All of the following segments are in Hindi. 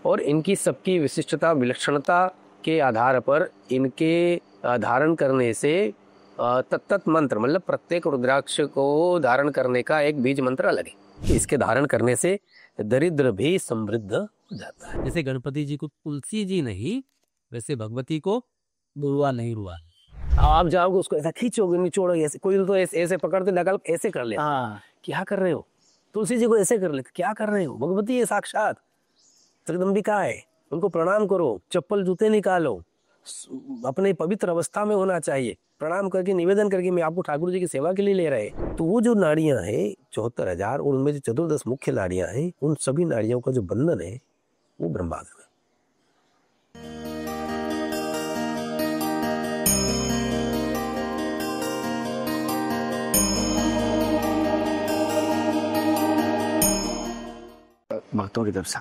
और इनकी सबकी विशिष्टता विलक्षणता के आधार पर इनके धारण करने से तत्त मंत्र मतलब प्रत्येक रुद्राक्ष को धारण करने का एक बीज मंत्र अलग है। इसके धारण करने से दरिद्र भी समृद्ध हो जाता है। जैसे गणपति जी को तुलसी जी नहीं, वैसे भगवती को रुआ नहीं रुआ। आप जाओगे उसको ऐसा खींचोगे निचोड़ोगे, ऐसे कोई तो ऐसे पकड़ते नकल ऐसे कर ले। हाँ, क्या कर रहे हो? तुलसी जी को ऐसे कर ले, क्या कर रहे हो? भगवती है साक्षात, जगदम्बिका है, उनको प्रणाम करो, चप्पल जूते निकालो, अपने पवित्र अवस्था में होना चाहिए, प्रणाम करके निवेदन करके मैं आपको ठाकुर जी की सेवा के लिए ले रहे। तो वो जो नाड़ियां हैं 74,000 और उनमें जो 14 मुख्य नाड़ियां हैं, उन सभी नाड़ियों का जो बंधन है वो ब्रह्मांड है। भक्तों की तरफ से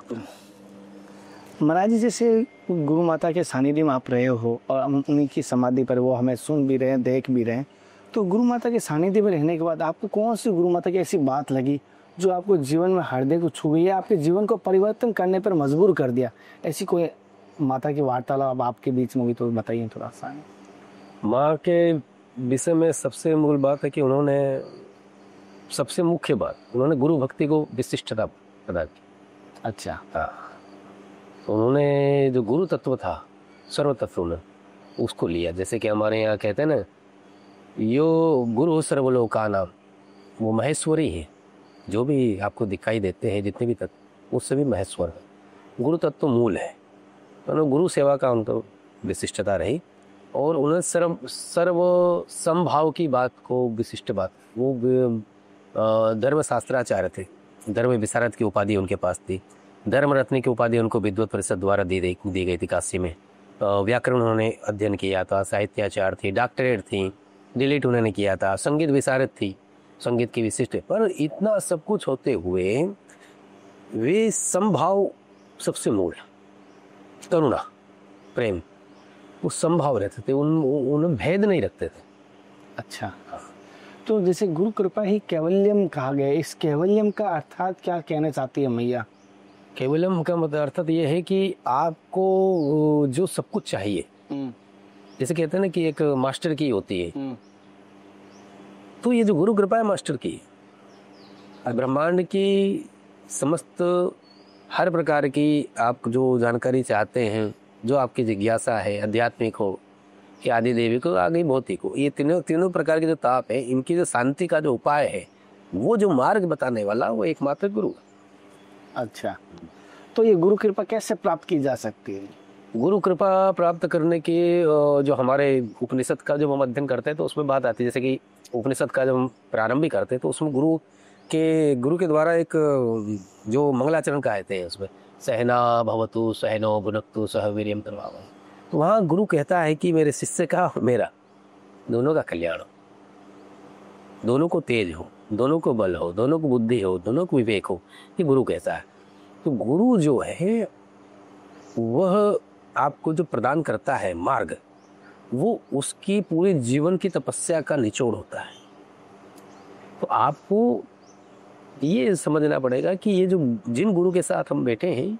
महाराज जी, जैसे गुरु माता के सानिध्य में आप रहे हो और उन्हीं की समाधि पर वो हमें सुन भी रहे हैं, देख भी रहे हैं, तो गुरु माता के सानिध्य में रहने के बाद आपको कौन सी गुरु माता की ऐसी बात लगी जो आपको जीवन में हृदय को छू गई है, आपके जीवन को परिवर्तन करने पर मजबूर कर दिया? ऐसी कोई माता की वार्तालाप आपके बीच में हुई तो बताइए थोड़ा सा। माँ के विषय में सबसे मूल बात है कि उन्होंने सबसे मुख्य बात, उन्होंने गुरु भक्ति को विशिष्टता प्रदान की। अच्छा। हाँ, तो उन्होंने जो गुरु तत्व था, सर्व तत्व ने उसको लिया। जैसे कि हमारे यहाँ कहते हैं ना, यो गुरु सर्वलोका नाम, वो महेश्वरी है। जो भी आपको दिखाई देते हैं जितने भी तत्व, वो सभी महेश्वर है। गुरु तत्व मूल है। तो गुरु सेवा का उनको विशिष्टता रही और उन्होंने सर्व समभाव की बात को विशिष्ट बात, वो धर्म शास्त्राचार्य थे। धर्म विशारद की उपाधि उनके पास थी। धर्म रत्न की उपाधि उनको विद्वत परिषद द्वारा दी गई थी काशी में। व्याकरण उन्होंने अध्ययन किया था, साहित्याचार थी, डॉक्टरेट थी, डिलीट उन्होंने किया था, संगीत विशारद थी, संगीत की विशिष्ट। पर इतना सब कुछ होते हुए वे समभाव सबसे मूल, करुणा, प्रेम, वो समभाव रहते थे, उन भेद नहीं रखते थे। अच्छा, तो जैसे गुरु कृपा ही कैवल्यम कहा गया, इस कैवल्यम का अर्थात क्या कहना चाहती है मैया? कैवल्यम का मतलब अर्थात ये है कि आपको जो सब कुछ चाहिए, जैसे कहते हैं ना कि एक मास्टर की होती है, तो ये जो गुरु कृपा है मास्टर की, ब्रह्मांड की समस्त हर प्रकार की आप जो जानकारी चाहते हैं, जो आपकी जिज्ञासा है, आध्यात्मिक हो कि आदि देविक हो, आगे भौतिक हो, ये तीनों प्रकार के जो ताप है, इनकी जो शांति का जो उपाय है, वो जो मार्ग बताने वाला, वो एकमात्र गुरु है। अच्छा, तो ये गुरु कृपा कैसे प्राप्त की जा सकती है? गुरु कृपा प्राप्त करने की जो हमारे उपनिषद का जब हम अध्ययन करते हैं तो उसमें बात आती है। जैसे कि उपनिषद का जब हम प्रारंभ भी करते हैं तो उसमें गुरु के द्वारा एक जो मंगलाचरण कहते हैं, उसमें सहना भवतु सहनो भुनक्तु सह वीर्यम तवावहै। तो वहाँ गुरु कहता है कि मेरे शिष्य का और मेरा दोनों का कल्याण हो, दोनों को तेज हो, दोनों को बल हो, दोनों को बुद्धि हो, दोनों को विवेक हो, ये गुरु कहता है। तो गुरु जो है वह आपको जो प्रदान करता है मार्ग, वो उसकी पूरे जीवन की तपस्या का निचोड़ होता है। तो आपको ये समझना पड़ेगा कि ये जो जिन गुरु के साथ हम बैठे हैं,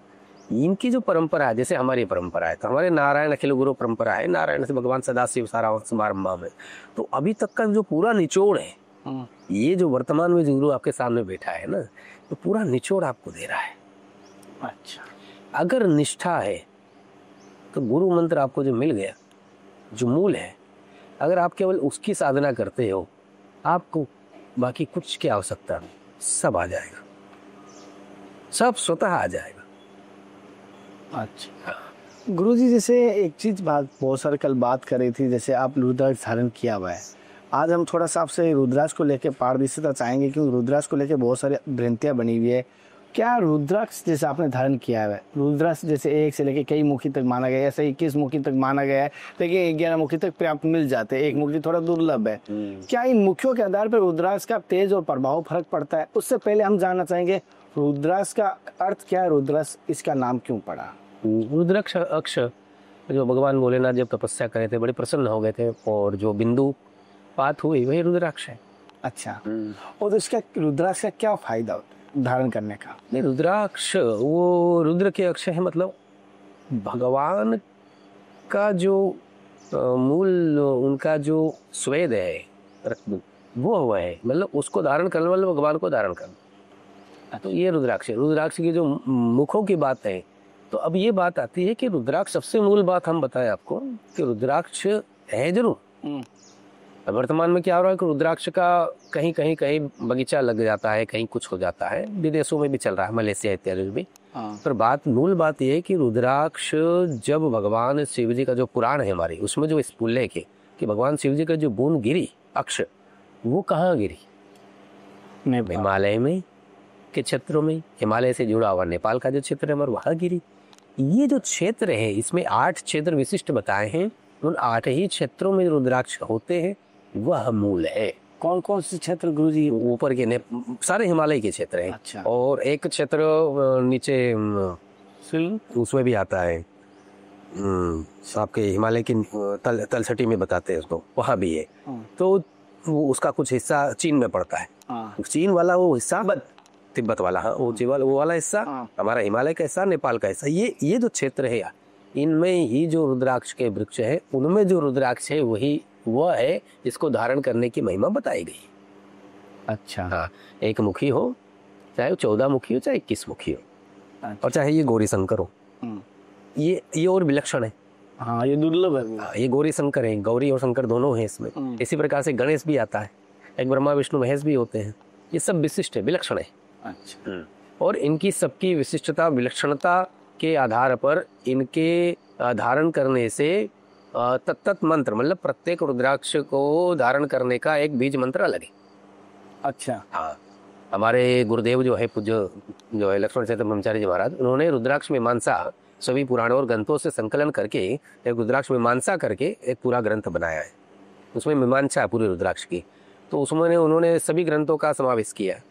इनकी जो परंपरा है, जैसे हमारी परंपरा है, तो हमारे नारायण अखिल गुरु परंपरा है, नारायण से भगवान सदाशिव सारा समारंभ में, तो अभी तक का जो पूरा निचोड़ है, ये जो वर्तमान में जो गुरु आपके सामने बैठा है ना, तो पूरा निचोड़ आपको दे रहा है। अच्छा, अगर निष्ठा है तो गुरु मंत्र आपको जो मिल गया, जो मूल है, अगर आप केवल उसकी साधना करते हो, आपको बाकी कुछ की आवश्यकता नहीं, सब आ जाएगा, सब स्वतः आ जाएगा। अच्छा गुरुजी, जैसे एक चीज बहुत सारे कल बात कर रही थी, जैसे आप रुद्राक्ष धारण किया हुआ है। आज हम थोड़ा सा आपसे रुद्राक्ष को लेकर पारदर्शिता चाहेंगे, क्योंकि रुद्राक्ष को लेकर बहुत सारी भ्रांतियां बनी हुई है। क्या रुद्राक्ष जैसे आपने धारण किया है, रुद्राक्ष जैसे एक से लेकर कई मुखी तक माना गया है, ऐसे 21 मुखी तक माना गया है, लेकिन 11 मुखी तक पर्याप्त मिल जाते हैं, एक मुखी थोड़ा दुर्लभ है। क्या इन मुखियों के आधार पर रुद्राक्ष का तेज और प्रभाव फर्क पड़ता है? उससे पहले हम जानना चाहेंगे रुद्राक्ष का अर्थ क्या है, रुद्राक्ष इसका नाम क्यों पड़ा? रुद्राक्ष अक्ष जो भगवान भोलेनाथ जब तपस्या करे थे, बड़े प्रसन्न हो गए थे, और जो बिंदु पात हुई वही रुद्राक्ष है। अच्छा, और इसका रुद्राक्ष का क्या फायदा होता है? धारण करने का? नहीं, रुद्राक्ष वो रुद्र के अक्ष है, मतलब भगवान का जो मूल उनका जो स्वेद है, वो हुआ है, मतलब उसको धारण करने वाले भगवान को धारण करना। तो ये रुद्राक्ष है। रुद्राक्ष की जो मुखों की बात है, तो अब ये बात आती है कि रुद्राक्ष, सबसे मूल बात हम बताएं आपको कि रुद्राक्ष है जरूर। वर्तमान में क्या हो रहा है कि रुद्राक्ष का कहीं कहीं कहीं बगीचा लग जाता है, कहीं कुछ हो जाता है, विदेशों में भी चल रहा है, मलेशिया इत्यादि में भी। पर मूल बात यह है कि रुद्राक्ष जब भगवान शिव जी का जो पुराण है हमारे, उसमें जो इस उल्लेख है कि भगवान शिव जी का जो बूंद गिरी अक्ष, वो कहाँ गिरी? हिमालय में के क्षेत्रों में, हिमालय से जुड़ा हुआ नेपाल का जो क्षेत्र है हमारा, वहाँ गिरी। ये जो क्षेत्र है, इसमें 8 क्षेत्र विशिष्ट बताए हैं। उन 8 ही क्षेत्रों में रुद्राक्ष होते हैं, वह मूल है। कौन कौन से क्षेत्र गुरुजी? ऊपर के सारे हिमालय के क्षेत्र हैं। अच्छा। और एक क्षेत्र नीचे उसमें भी आता है, आपके हिमालय की तलछटी में बताते हैं उसको, वहाँ भी है। तो वो उसका कुछ हिस्सा चीन में पड़ता है। चीन वाला वो हिस्सा तिब्बत वाला, हाँ, वो वाला हिस्सा हमारा हिमालय का हिस्सा, नेपाल का हिस्सा, ये जो क्षेत्र है, इनमें ही जो रुद्राक्ष के वृक्ष है, उनमें जो रुद्राक्ष है वही वह है जिसको धारण करने की महिमा बताई गई। अच्छा। हाँ, 1 मुखी हो, चाहे 14 मुखी हो, चाहे 21 मुखी हो। अच्छा। और चाहे ये गौरी शंकर हो, ये और विलक्षण है। हाँ, ये दुर्लभ है। हाँ, ये गौरी शंकर है, गौरी और शंकर दोनों हैं इसमें। इसी प्रकार से गणेश भी आता है, एक ब्रह्मा विष्णु महेश भी होते हैं। ये सब विशिष्ट है, विलक्षण है। अच्छा। और इनकी सबकी विशिष्टता विलक्षणता के आधार पर इनके धारण करने से तत्त मंत्र, मतलब प्रत्येक रुद्राक्ष को धारण करने का एक बीज मंत्र अलग है। अच्छा। हाँ, हमारे गुरुदेव जो है पूज्य जो है लक्ष्मण चैतन्य ब्रह्मचारी जी महाराज, उन्होंने रुद्राक्ष मीमांसा सभी पुराणों और ग्रंथों से संकलन करके एक रुद्राक्ष मीमांसा करके एक पूरा ग्रंथ बनाया है। उसमें मीमांसा है पूरी रुद्राक्ष की। तो उसमें उन्होंने सभी ग्रंथों का समावेश किया है।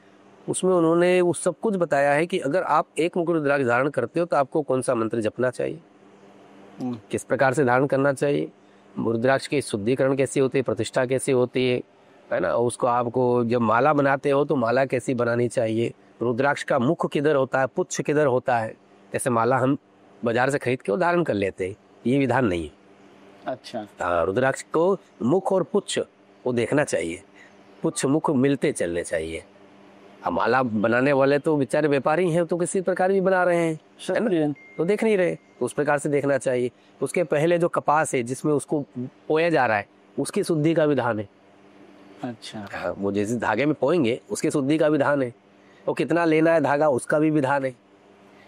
उसमें उन्होंने वो सब कुछ बताया है कि अगर आप 1 मुख रुद्राक्ष धारण करते हो तो आपको कौन सा मंत्र जपना चाहिए, किस प्रकार से धारण करना चाहिए, रुद्राक्ष की शुद्धिकरण कैसी होती है, प्रतिष्ठा कैसी होती है ना। उसको आपको जब माला बनाते हो तो माला कैसी बनानी चाहिए, रुद्राक्ष का मुख किधर होता है, पुच्छ किधर होता है। जैसे माला हम बाजार से खरीद के धारण कर लेते हैं, ये विधान नहीं है। अच्छा। हाँ, रुद्राक्ष को मुख और पुच्छ वो देखना चाहिए, पुच्छ मुख मिलते चलने चाहिए। अब माला बनाने वाले तो बेचारे व्यापारी हैं, तो किसी प्रकार भी बना रहे हैं, है ना, तो देख नहीं रहे, तो उस प्रकार से देखना चाहिए। उसके पहले जो कपास है जिसमें उसको पोया जा रहा है, उसकी शुद्धि का विधान है। अच्छा। हाँ, वो जैसे धागे में पोएंगे उसकी शुद्धि का विधान है। वो कितना लेना है धागा, उसका भी विधान है।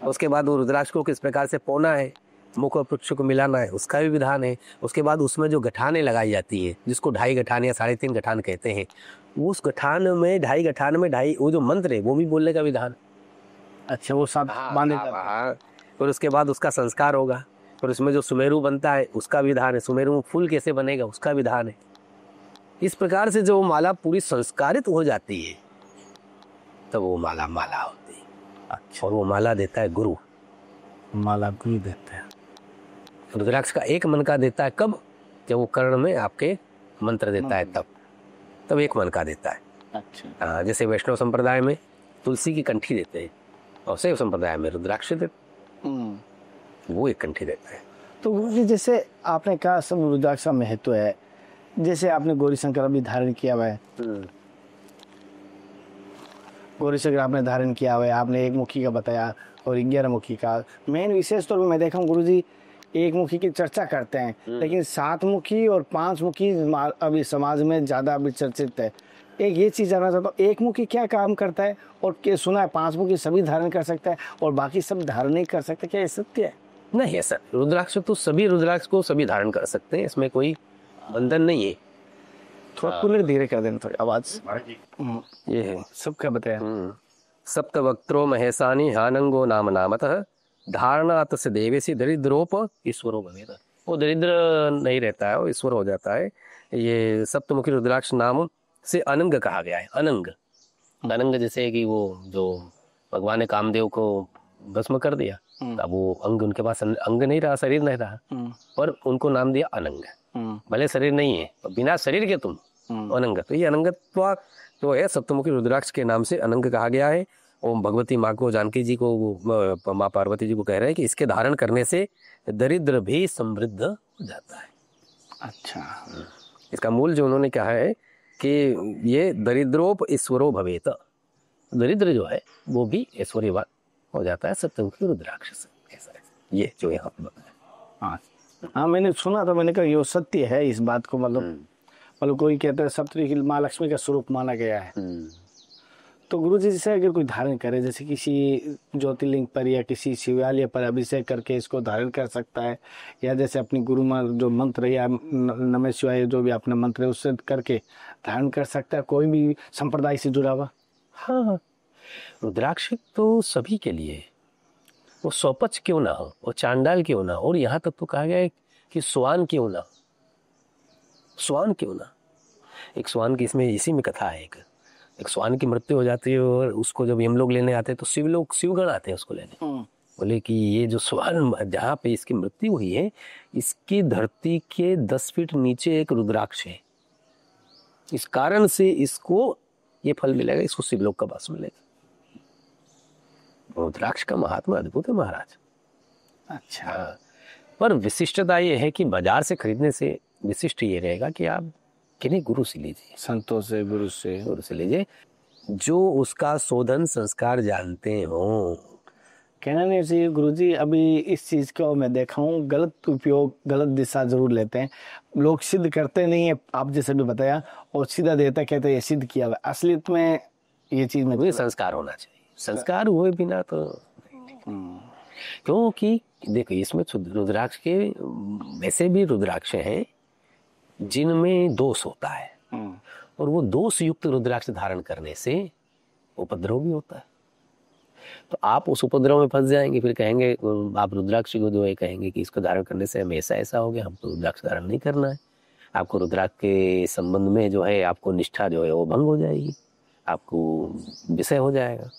उसके बाद वो रुद्राक्ष को किस प्रकार से पोना है, मुख और पुच्छ को मिलाना है, उसका भी विधान है। उसके बाद उसमें जो गठाने लगाई जाती है, जिसको 2.5 गठान या 3.5 गठान कहते हैं, उस गठान में 2.5 गठान में 2.5 वो जो मंत्र है वो भी बोलने का विधान। अच्छा, वो सब बांधे जाते हैं। फिर उसके बाद उसका संस्कार होगा, फिर उसमें जो सुमेरु बनता है उसका विधान है, सुमेरु में फूल कैसे बनेगा उसका विधान है। इस प्रकार से जो माला पूरी संस्कारित हो जाती है तो वो माला होती है। अच्छा। और वो माला देता है गुरु, माला गुरु देता है। रुद्राक्ष का 1 मन का देता है कब, जब वो कर्ण में आपके मंत्र देता है, तब 1 मन का देता है। अच्छा। जैसे वैष्णव संप्रदाय में तुलसी की कंठी देते हैं, और शैव संप्रदाय में रुद्राक्ष देते, वो 1 कंठी देता है। तो जैसे आपने कहा सब रुद्राक्ष का महत्व है, जैसे आपने गौरी शंकर भी धारण किया हुआ है, गौरी शंकर आपने धारण किया हुआ है, आपने 1 मुखी का बताया और 11 मुखी का। मेन विशेष तौर पर मैं देखा हूँ गुरुजी 1 मुखी की चर्चा करते हैं, लेकिन 7 मुखी और 5 मुखी अभी समाज में ज़्यादा अभी चर्चित है। एक ये चीज़ जानना चाहता हूँ, 1 मुखी क्या काम करता है, और क्या सुना है 5 मुखी सभी धारण कर सकता है और बाकी सब धारण नहीं कर सकते, क्या ये सत्य है? नहीं है सर, रुद्राक्ष तो सभी रुद्राक्ष को सभी धारण कर सकते हैं, इसमें कोई बंधन नहीं है। थोड़ा कूलर धीरे कर देना, थोड़ी आवाज। ये है सब क्या बताया। सप्तवक्त्रो महेशानी हानंगो नाम नामतः धारणात से देवेसी दरिद्रोप ईश्वरो भवेद। वो दरिद्र नहीं रहता है, वो ईश्वर हो जाता है। ये सप्तमुखी रुद्राक्ष नाम से अनंग कहा गया है। अनंग जैसे कि वो जो भगवान ने कामदेव को भस्म कर दिया, अब वो अंग उनके पास अंग नहीं रहा, शरीर नहीं रहा, पर उनको नाम दिया अनंग। भले शरीर नहीं है, बिना शरीर के तुम अनंग। तो ये अनंगत्व तो है, सप्तमुखी रुद्राक्ष के नाम से अनंग कहा गया है। वो भगवती माँ को, जानकी जी को, माँ पार्वती जी को कह रहे हैं कि इसके धारण करने से दरिद्र भी समृद्ध हो जाता है। अच्छा। इसका मूल जो उन्होंने कहा है कि ये दरिद्रोप ईश्वरो भवेत, दरिद्र जो है वो भी ऐश्वर्यवान हो जाता है सप्तमुखी रुद्राक्ष से, ऐसा है ये जो यहाँ पे बताया। हाँ हाँ, मैंने सुना था, मैंने कहा ये सत्य है इस बात को, मतलब कोई कहते हैं सप्तरी की माँ लक्ष्मी का स्वरूप माना गया है। तो गुरु जी जैसे अगर कोई धारण करे, जैसे किसी ज्योतिर्लिंग पर या किसी शिवालय पर अभिषेक करके इसको धारण कर सकता है, या जैसे अपनी गुरु माँ जो मंत्र या नमः शिवाय जो भी अपने मंत्र है उससे करके धारण कर सकता है कोई भी संप्रदाय से जुड़ा हुआ? हाँ, रुद्राक्ष तो सभी के लिए है, वो सौपच क्यों ना हो, वो चांडाल क्यों ना हो, और यहाँ तक तो कहा गया है कि स्वान क्यों ना, स्वान क्यों ना। एक स्वान की इसमें इसी में कथा है, एक स्वान की मृत्यु हो जाती है और उसको जब हम लोग लेने आते हैं तो शिवगण आते हैं उसको लेने। बोले कि ये जो स्वान जहाँ पे इसकी मृत्यु हुई है, इसकी धरती के 10 फीट नीचे एक रुद्राक्ष है, इस कारण से इसको ये फल मिलेगा, इसको शिवलोक का वास मिलेगा। रुद्राक्ष का महात्मा अद्भुत है महाराज। अच्छा। पर विशिष्टता ये है कि बाजार से खरीदने से विशिष्ट ये रहेगा कि आप किन्हीं गुरु से लीजिए, संतों से, गुरु से लीजिए जो उसका शोधन संस्कार जानते हो। कहना नहीं चाहिए गुरुजी, अभी इस चीज को मैं देखा हूँ गलत उपयोग, गलत दिशा जरूर लेते हैं लोग, सिद्ध करते नहीं है, आप जैसे भी बताया, और सीधा देता कहते हैं ये सिद्ध किया हुआ। असलियत में ये चीज में संस्कार होना चाहिए, संस्कार हुए बिना तो क्योंकि देखो इसमें रुद्राक्ष के वैसे भी रुद्राक्ष हैं जिनमें दोष होता है, और वो दोष युक्त रुद्राक्ष धारण करने से उपद्रव भी होता है। तो आप उस उपद्रव में फंस जाएंगे, फिर कहेंगे आप रुद्राक्ष को जो है कहेंगे कि इसको धारण करने से हमें ऐसा हो गया, हमको रुद्राक्ष धारण नहीं करना है। आपको रुद्राक्ष के संबंध में जो है आपको निष्ठा जो है वो भंग हो जाएगी, आपको विषय हो जाएगा।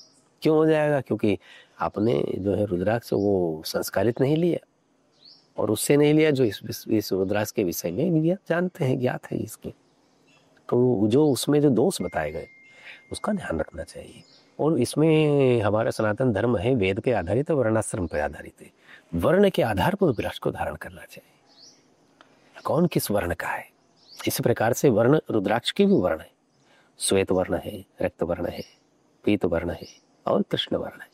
क्यों हो जाएगा? क्योंकि आपने जो है रुद्राक्ष वो संस्कारित नहीं लिया, और उससे नहीं लिया जो इस रुद्राक्ष के विषय में जानते हैं, ज्ञात है इसके। तो जो उसमें जो दोष बताए गए उसका ध्यान रखना चाहिए। और इसमें हमारा सनातन धर्म है वेद के आधारित है, वर्णाश्रम पर आधारित है। वर्ण के आधार पर रुद्राक्ष को धारण करना चाहिए, कौन किस वर्ण का है। इसी प्रकार से वर्ण रुद्राक्ष की भी वर्ण है, श्वेत वर्ण है, रक्त वर्ण है, पीत वर्ण है और कृष्ण वर्ण है।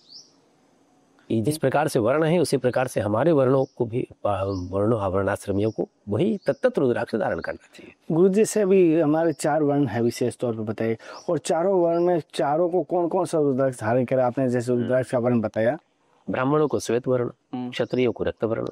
जिस प्रकार से वर्ण है उसी प्रकार से हमारे वर्णों को भी, वर्णों वर्णाश्रमियों को वही तत्त रुद्राक्ष धारण करना चाहिए। गुरु जी से भी हमारे 4 वर्ण है विशेष तौर पर बताइए, और चारों वर्ण में चारों को कौन कौन सा रुद्राक्ष धारण करा? आपने जैसे रुद्राक्ष का वर्ण बताया, ब्राह्मणों को श्वेत वर्ण, क्षत्रियों को रक्त वर्ण,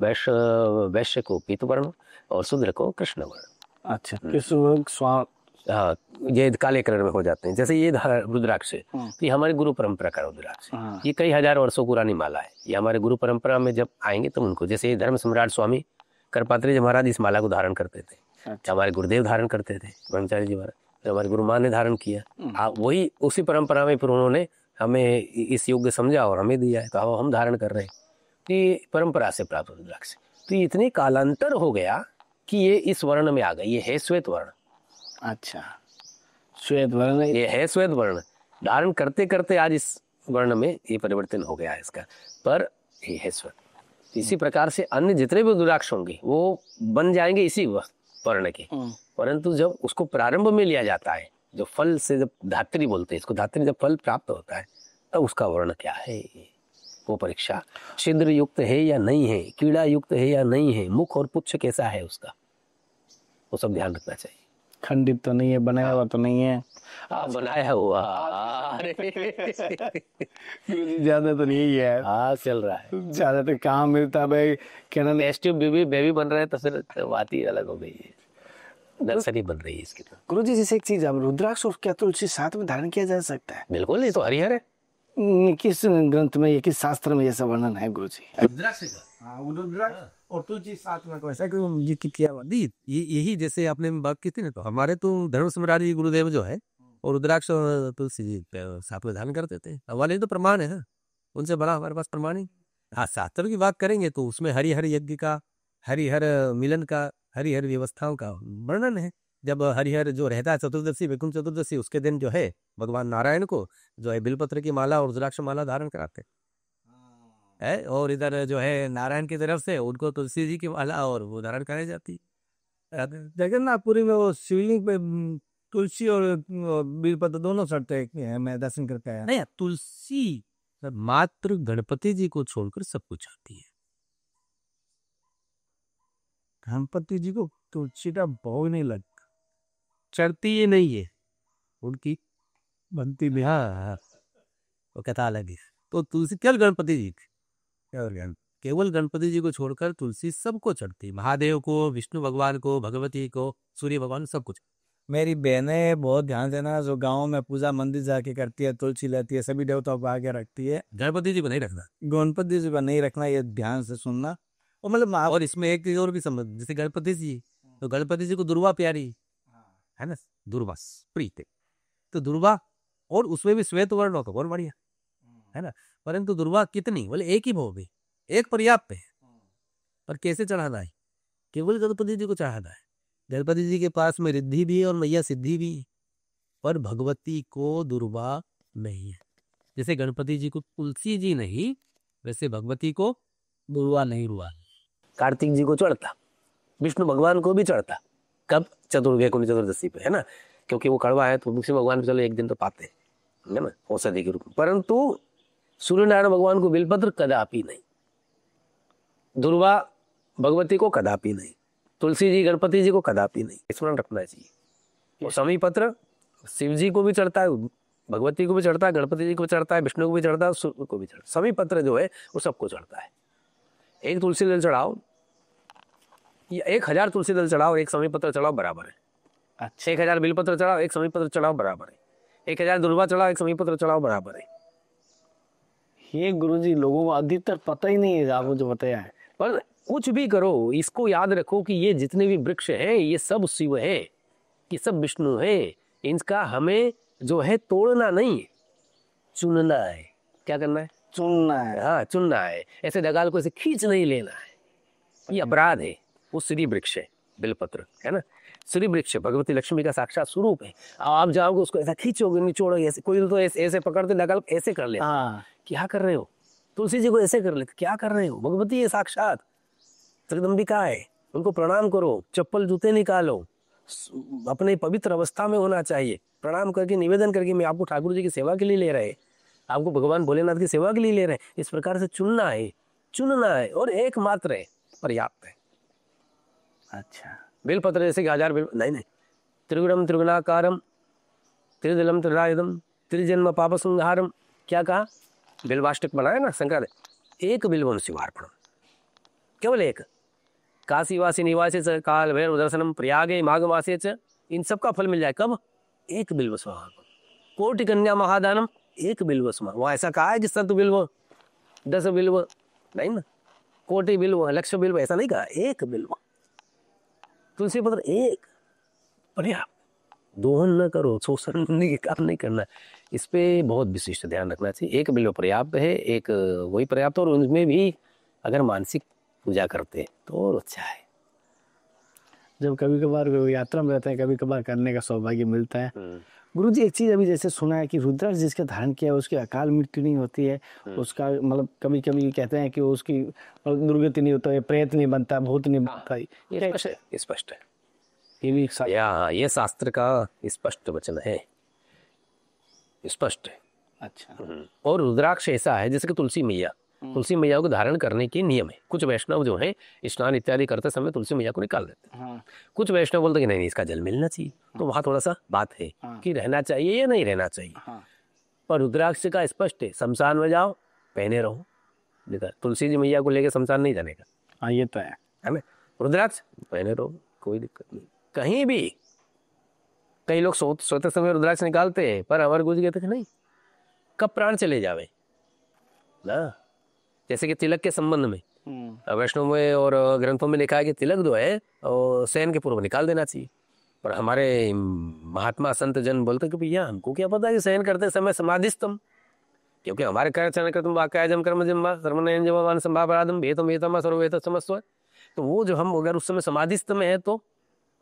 वैश्य को पीत वर्ण और शूद्र को कृष्ण वर्ण। अच्छा, कृष्ण हाँ, ये काले कलर में हो जाते हैं। जैसे ये रुद्राक्ष है तो ये हमारी गुरु परंपरा का रुद्राक्ष है। ये कई हजार वर्षों पुरानी माला है। ये हमारे गुरु परंपरा में जब आएंगे तो उनको, जैसे ये धर्म सम्राट स्वामी करपात्री जी महाराज इस माला को धारण करते थे। अच्छा। हमारे गुरुदेव धारण करते थे, ब्रह्मचारी जी महाराज, तो हमारे गुरु माँ ने धारण किया। वही उसी परंपरा में फिर उन्होंने हमें इस योग्य समझा और हमें दिया है, तो हम धारण कर रहे हैं। ये परंपरा से प्राप्त रुद्राक्ष। तो इतने कालांतर हो गया कि ये इस वर्ण में आ गई। ये है श्वेत वर्ण। अच्छा, श्वेत वर्ण, ये है श्वेत वर्ण। धारण करते करते आज इस वर्ण में ये परिवर्तन हो गया है इसका, पर ये है श्वेत। इसी प्रकार से अन्य जितने भी रुद्राक्ष होंगे वो बन जाएंगे इसी वर्ण के, परंतु जब उसको प्रारंभ में लिया जाता है, जो फल से, जब धात्री बोलते हैं इसको, धात्री जब फल प्राप्त होता है तब उसका वर्ण क्या है वो परीक्षा, छिद्र युक्त है या नहीं है, कीड़ा युक्त है या नहीं है, मुख और पुच्छ कैसा है उसका, वो सब ध्यान रखना चाहिए। खंडित तो नहीं है, बनाया हुआ तो नहीं है। बनाया हुआ ज्यादा तो नहीं है। हाँ, चल रहा है। ज्यादा तो कहाँ मिलता है भाई, कहना टेस्ट बेबी बन रहा है तो फिर बात ही अलग हो गई है, नर्सरी बन रही है इसकी। तो गुरु जी जैसे एक चीज, अब रुद्राक्ष और क्या तुलसी साथ में धारण किया जा सकता है? बिल्कुल, ये तो हरिहर है। किस ग्रंथ में या किस शास्त्र में ऐसा वर्णन है गुरु जी? रुद्राक्ष का, हाँ, रुद्राक्ष और तुलसी साथ में ऐसा क्यों ये किया हुआ? यही जैसे आपने बात की थी ना, तो हमारे तो धर्म सम्राट जी गुरुदेव जो है और रुद्राक्ष और तुलसी जी साथ में धारण करते थे। वाले तो प्रमाण है, उनसे बड़ा हमारे पास प्रमाण ही। हाँ, शास्त्र की बात करेंगे तो उसमें हरिहर यज्ञ का, हरिहर मिलन का, हरिहर व्यवस्थाओं का वर्णन है, जब हरिहर जो रहता है चतुर्दशी, वैकुंठ चतुर्दशी, उसके दिन जो है भगवान नारायण को जो है बिलपत्र की माला और रुद्राक्ष माला धारण कराते है, और इधर जो है नारायण की तरफ से उनको तुलसी जी की माला और वो धारण कराई जाती है। जगन्नाथपुरी में वो शिवलिंग पे तुलसी और बेलपत्र दोनों चढ़ते हैं, मैं दर्शन करके आया। नहीं, तुलसी मात्र गणपति जी को छोड़कर सब कुछ आती है। गणपति जी को तुलसी का भोग नहीं लगता, चढ़ती ही नहीं है उनकी, बनती भी। हाँ, वो कथा अलग है। तो तुलसी केवल गणपति जी की, केवल गणपति जी को छोड़कर तुलसी सबको चढ़ती है, महादेव को, विष्णु भगवान को, भगवती को, सूर्य भगवान, सब कुछ। मेरी बहनें बहुत ध्यान देना, जो गांव में पूजा मंदिर जाके करती है, तुलसी लेती है, सभी देवताओं को आगे रखती है, गणपति जी को नहीं रखना। गणपति जी को नहीं रखना, ये ध्यान से सुनना। और मतलब और इसमें एक चीज और भी समझ, जैसे गणपति जी, तो गणपति जी को दुर्वा प्यारी है ना, दुर्वा प्रीत है, तो दुर्वा, और उसमें भी श्वेत वर्ण हो तो बहुत बढ़िया है ना। परंतु दुर्वा कितनी, बोले एक ही भोग है, एक पर्याप्त है। पर कैसे चढ़ाना है, केवल गणपति जी को चढ़ाना है। गणपति जी के पास में रिद्धि भी है और मैया सिद्धि भी है, पर भगवती को दुर्वा नहीं है। जैसे गणपति जी को तुलसी जी नहीं, वैसे भगवती को दुर्वा नहीं हुआ। कार्तिक जी को चढ़ता, विष्णु भगवान को भी चढ़ता, कब? चतुर्दशी पे, है ना, क्योंकि वो कड़वा है तो विष्णु भगवान चलो एक दिन तो पाते है ना, औषधि के रूप में। परंतु सूर्यनारायण भगवान को बिलपत्र कदापि नहीं, दुर्वा भगवती को कदापि नहीं, तुलसी जी गणपति जी को कदापि नहीं, स्मरण रखना चाहिए। वो समी पत्र शिव जी को भी चढ़ता है, भगवती को भी चढ़ता है, गणपति जी को चढ़ता है, विष्णु को भी चढ़ता है, सूर्य को भी चढ़ता है। समी पत्र जो है वो सबको चढ़ता है। एक तुलसी दल चढ़ाओ या 1000 तुलसी दल चढ़ाओ, एक समी पत्र चढ़ाओ, बराबर है। अच्छा, 1000 बिलपत्र चढ़ाओ, एक समी पत्र चढ़ाओ, बराबर है। 1000 दुर्वा चढ़ाओ, एक समी पत्र चढ़ाओ, बराबर है। ये गुरुजी लोगों को अधिकतर पता ही नहीं है, आपको जो बताया है। पर कुछ भी करो, इसको याद रखो कि ये जितने भी वृक्ष हैं ये सब शिव है, ये सब विष्णु है। इनका हमें जो है तोड़ना नहीं, चुनना है। क्या करना है? चुनना है। हाँ, चुनना है। ऐसे डगाल को ऐसे खींच नहीं लेना है, ये अपराध है। वो श्री वृक्ष है, बिलपत्र है ना, श्री वृक्ष भगवती लक्ष्मी का साक्षात स्वरूप है। आप जाओगे उसको ऐसा खींचोगे, निचोड़ोगे, ऐसे कोई तो ऐसे पकड़ते डगाल ऐसे कर ले। हाँ, क्या कर रहे हो? तुलसी जी को ऐसे कर लेते, क्या कर रहे हो? भगवती है साक्षात, जगदम्बिका है, उनको प्रणाम करो, चप्पल जूते निकालो, अपने पवित्र अवस्था में होना चाहिए। प्रणाम करके निवेदन करके मैं आपको ठाकुर जी की सेवा के लिए ले रहे, आपको भगवान भोलेनाथ की सेवा के लिए ले रहे हैं। इस प्रकार से चुनना है, चुनना है, और एकमात्र है, पर्याप्त है। अच्छा, बेलपत्र जैसे कि 1000 बेल नहीं, त्रिगुणम त्रिगुणाकारम त्रिदलम त्रिरायुधम त्रिजन्म पाप संहारम, क्या कहा? बिल्वाष्टक बनाया ना शंकर, एक बिल्वम शिवार्पणम, केवल एक। काशीवासी निवासी च काल भैरव दर्शनम प्रयागे माघ मासे च, इन सबका फल मिल जाए कब? एक बिल्व समार्पण। कोटि कन्या महादानम, एक बिल्व समार्पण। वो ऐसा कहा है कि 7 बिल्व 10 बिल्व नहीं ना, कोटि बिल्व लक्ष बिल्व ऐसा नहीं कहा, एक बिल्व। तुलसी पत्र एक पर्याप्त, दोहन न करो, शोषण नहीं, काम नहीं करना। इस पे बहुत विशिष्ट ध्यान रखना चाहिए। एक बिल्व पर्याप्त है, एक वही पर्याप्त, और उनमें भी अगर मानसिक पूजा करते हैं तो और अच्छा है। जब कभी कभार यात्रा में रहते हैं, कभी कभार करने का सौभाग्य मिलता है। गुरुजी एक चीज अभी जैसे सुना है कि रुद्राक्ष जिसका धारण किया है उसकी अकाल मृत्यु नहीं होती है, उसका मतलब कभी कभी कहते हैं कि उसकी दुर्गति नहीं होता है, प्रेत नहीं बनता, भूत नहीं बनता। ये स्पष्ट है, ये भी ये शास्त्र का स्पष्ट वचन है, स्पष्ट है। अच्छा, और रुद्राक्ष ऐसा है जैसे कि तुलसी मैया को धारण करने के नियम है। कुछ वैष्णव जो है स्नान इत्यादि करते समय तुलसी मैया को निकाल देते हैं। कुछ वैष्णव बोलते कि नहीं, इसका जल मिलना चाहिए। तो वहाँ थोड़ा सा बात है कि रहना चाहिए या नहीं रहना चाहिए। पर रुद्राक्ष का स्पष्ट है, शमशान में जाओ पहने रहो। तुलसी जी मैया को लेकर शमशान नहीं जाने का। हाँ, ये तो है ना, रुद्राक्ष पहने रहो, कोई दिक्कत नहीं। कहीं भी कई लोग सोते समय रुद्राक्ष निकालते हैं, पर अमर गुज कहते नहीं, कब प्राण चले जावे ना। जैसे कि तिलक के संबंध में वैष्णव में और ग्रंथों में लिखा है कि तिलक जो है और शयन के पूर्व निकाल देना चाहिए। पर हमारे महात्मा संत जन बोलते कि भैया हमको क्या पता कि शयन करते समय समाधिस्तम, क्योंकि हमारे कार्य तुम वाक्याजम कर्म जिम्मा सर्वनयन जवान संभावराधम भेतम वेतम सर्ववेत समस्व। तो वो जो हम अगर उस समय समाधिस्थ में है तो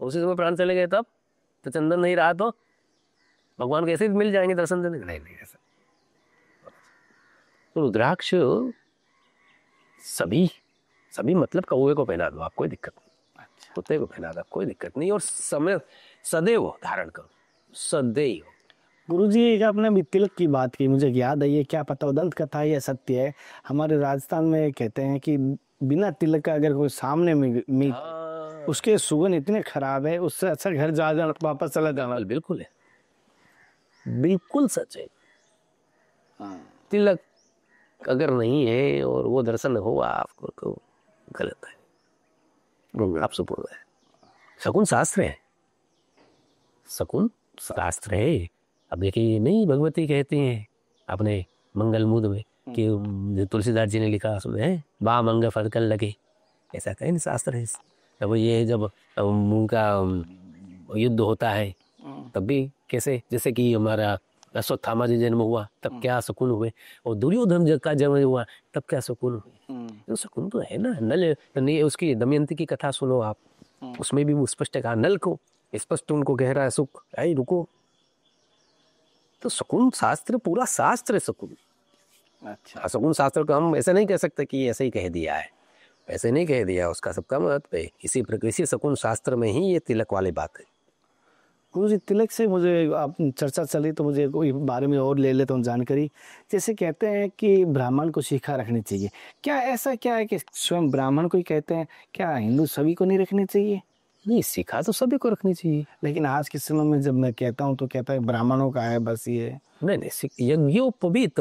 उसी समय प्राण चले गए तब तो चंदन नहीं रहा तो भगवान कैसे मिल जाएंगे दर्शन देने? नहीं नहीं ऐसा। तो रुद्राक्ष सभी सभी मतलब कौवे को पहना दो, आप कोई दिक्कत नहीं, कुत्ते को पहना दो, कोई दिक्कत नहीं। और समय सदैव धारण करो, सदैव। गुरुजी एक आपने अभी तिलक की बात की, मुझे याद है, ये क्या पता दंत कथा है या सत्य है, हमारे राजस्थान में कहते हैं कि बिना तिलक का अगर कोई सामने में हाँ, उसके सुगंध इतने खराब है, उससे अच्छा घर जा जाना, वापस चला जाना। बिल्कुल है, बिल्कुल सच है। हाँ। तिलक अगर नहीं है और वो दर्शन हुआ आपको तो गलत है, आप सुपुर्द है। शकुन शास्त्र है, शकुन शास्त्र है। अब देखिए नहीं, भगवती कहती हैं अपने मंगल मूद में कि जो तुलसीदास जी ने लिखा उसमें है, बा मंग फरकल लगे, ऐसा कहीं नहीं शास्त्र है। तब ये जब उनका युद्ध होता है तब भी कैसे, जैसे कि हमारा अश्वत्थामा जी जन्म हुआ तब क्या शकुन हुए, और दुर्योधन जब का जन्म हुआ तब क्या शकुन हुए। तो शकुन तो है ना। नल नहीं, उसकी दमयंती की कथा सुनो आप, उसमें भी वो स्पष्ट कहा, नल को स्पष्ट उनको कह रहा है सुख, आई रुको। तो शकुन शास्त्र पूरा शास्त्र है शकुन। अच्छा। शकुन शास्त्र को हम ऐसे नहीं कह सकते कि ऐसे ही कह दिया है, ऐसे नहीं कह दिया, उसका सबका महत्व है। इसी प्रकार इसी शकुन शास्त्र में ही ये तिलक वाली बात है। गुरुजी तिलक से मुझे आप चर्चा चली तो मुझे कोई बारे में और ले लेता हूँ जानकारी। जैसे कहते हैं कि ब्राह्मण को शिखा रखनी चाहिए, क्या ऐसा क्या है कि स्वयं ब्राह्मण को ही कहते हैं, क्या हिंदू सभी को नहीं रखनी चाहिए? नहीं, शिखा तो सभी को रखनी चाहिए। लेकिन आज के समय में जब मैं कहता हूँ तो कहता है ब्राह्मणों का है बस ये। नहीं नहीं, यज्ञोपवीत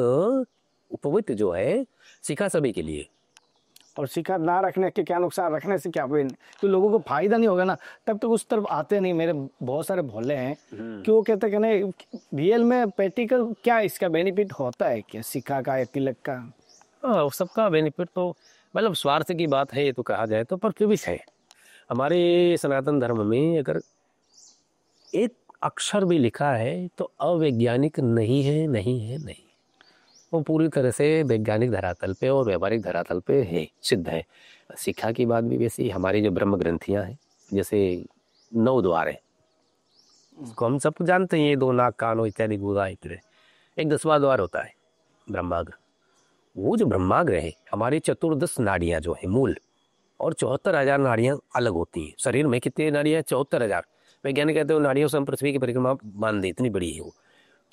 उपवीत जो है शिखा सभी के लिए। और शिखा ना रखने के क्या नुकसान, रखने से क्या तो लोगों को फायदा नहीं होगा ना, तब तक उस तरफ आते नहीं। मेरे बहुत सारे भोले हैं कि वो कहते हैं कि नहीं रियल में प्रैक्टिकल क्या इसका बेनिफिट होता है क्या, शिखा का या तिलक का? हाँ, सबका बेनिफिट तो मतलब स्वार्थ की बात है ये तो कहा जाए तो, पर फिर भी है। हमारे सनातन धर्म में अगर एक अक्षर भी लिखा है तो अवैज्ञानिक नहीं है, नहीं है, नहीं। वो पूरी तरह से वैज्ञानिक धरातल पे और व्यवहारिक धरातल पे है, सिद्ध है। शिक्षा की बात भी वैसी, हमारी जो ब्रह्म ग्रंथियां हैं, जैसे 9 द्वार है, इसको हम सब जानते हैं, ये 2 नाक कानों इत्यादि गुदा इत्यादि। एक 10वां द्वार होता है ब्रह्माग्र। वो जो ब्रह्माग्र है, हमारी 14 नाड़ियां जो है मूल, और 74,000 नाड़ियां अलग होती हैं। शरीर में कितनी नाड़ियां? 74,000। वैज्ञानिक कहते हैं नाड़ियों से हम पृथ्वी की परिक्रमा मान दे, इतनी बड़ी है वो।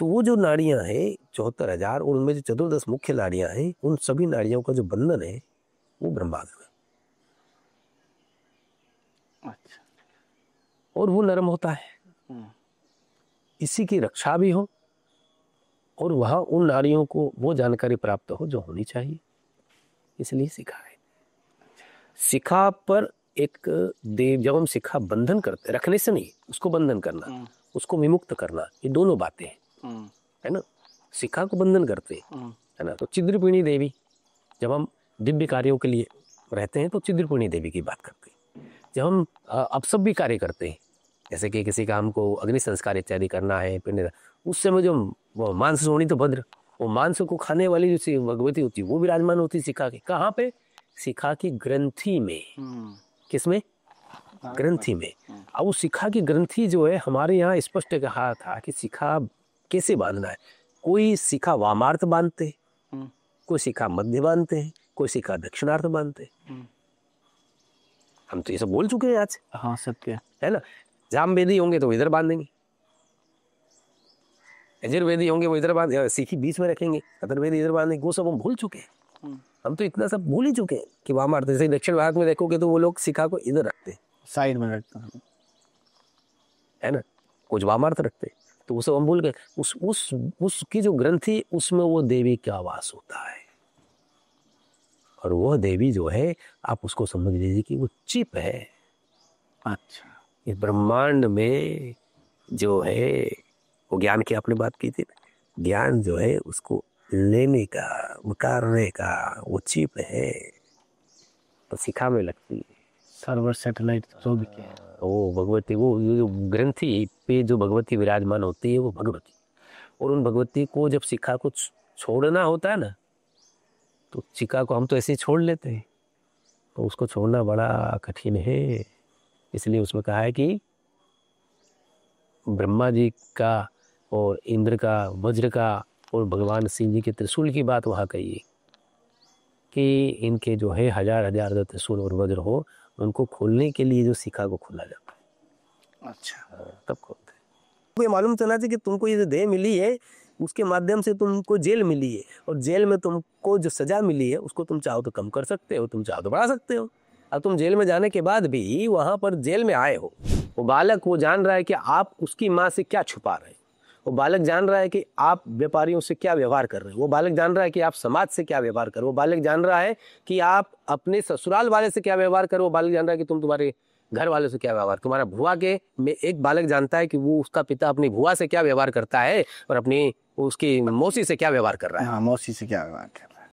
तो वो जो नाड़ियां हैं 74,000, और उनमें जो 14 मुख्य नाड़ियां हैं, उन सभी नाड़ियों का जो बंधन है वो ब्रह्माग्र है। अच्छा। और वो नरम होता है, इसी की रक्षा भी हो, और वहां उन नाड़ियों को वो जानकारी प्राप्त हो जो होनी चाहिए, इसलिए शिखा है। शिखा पर एक देव, जब हम शिखा बंधन करते, रखने से नहीं, उसको बंधन करना, उसको विमुक्त करना, ये दोनों बातें हैं, है ना। शिखा को बंधन करते है ना। तो चिद्रपिणी देवी, जब हम दिव्य कार्यों के लिए रहते हैं तो चिद्रपिणी देवी की बात करते हैं। जब हम अपसभ्य कार्य करते हैं, जैसे कि किसी काम को अग्नि संस्कार इत्यादि करना है, फिर उस समय जो वो मांस सोनी तो भद्र, वो मांस को खाने वाली जो भगवती होती है वो विराजमान होती है शिखा की। कहाँ पे? शिखा की ग्रंथि में। किसमें? ग्रंथि में। अब वो शिखा की ग्रंथि जो है, हमारे यहाँ स्पष्ट कहा था कि शिखा कैसे बांधना है। कोई शिखा वामार्थ बांधते हैं, कोई शिखा मध्य बांधते हैं, कोई शिखा दक्षिणार्थ बांधते हैं। हम तो ये सब बोल चुके हैं आज। हाँ सत्य है ना। जामवेदी होंगे तो इधर बांधेंगे, यजुर्वेदी होंगे वो इधर बांध, सीखी बीच में रखेंगे, अथर्ववेदी इधर बांधेंगे, वो सब हम भूल चुके हैं। हम तो इतना सब भूल ही चुके हैं कि वामार्थ। जैसे दक्षिण भारत में देखोगे तो वो लोग शिखा को इधर रखते हैं, साइड में रखता हूँ, है ना। कुछ वामार्थ रखते हैं, तो वो सब हम भूल गए। उसकी जो ग्रंथि, उसमें वो देवी का वास होता है। और वो देवी जो है, आप उसको समझ लीजिए कि वो चिप है। अच्छा। इस ब्रह्मांड में जो है, वो ज्ञान की आपने बात की थी, ज्ञान जो है उसको लेने का, उतारने का वो चिप है, तो शिखा में लगती है। सर्वर सैटेलाइट जो भी है, वो भगवती, वो जो ग्रंथि पे जो भगवती विराजमान होती है वो भगवती। और उन भगवती को जब शिखा को छोड़ना होता है ना, तो शिखा को हम तो ऐसे ही छोड़ लेते हैं, तो उसको छोड़ना बड़ा कठिन है। इसलिए उसमें कहा है कि ब्रह्मा जी का और इंद्र का वज्र का और भगवान शिव जी के त्रिशूल की बात वहाँ कही है कि इनके जो है हजार हजार जो त्रिशूल और वज्र हो, उनको खोलने के लिए जो शिखा को खोला जाता है। अच्छा। तब खोलते हैं। तो ये मालूम चला था कि तुमको ये जो देह मिली है उसके माध्यम से तुमको जेल मिली है, और जेल में तुमको जो सजा मिली है उसको तुम चाहो तो कम कर सकते हो, तुम चाहो तो बढ़ा सकते हो। अब तुम जेल में जाने के बाद भी वहां पर जेल में आए हो, वो बालक वो जान रहा है कि आप उसकी माँ से क्या छुपा रहे हैं, वो बालक जान रहा है कि आप व्यापारियों से क्या व्यवहार कर रहे हैं, वो बालक जान रहा है कि आप समाज से क्या व्यवहार कर रहे हो, वो बालक जान रहा है कि आप अपने ससुराल वाले से क्या व्यवहार करो, वो बालक जान रहा है कि तुम तुम्हारे घर वालों से क्या व्यवहार, तुम्हारा भुआ के में एक बालक जानता है कि वो उसका पिता अपनी भुआ से क्या व्यवहार करता है और अपनी उसकी मौसी से क्या व्यवहार कर रहा है। हाँ, मौसी से क्या बात है।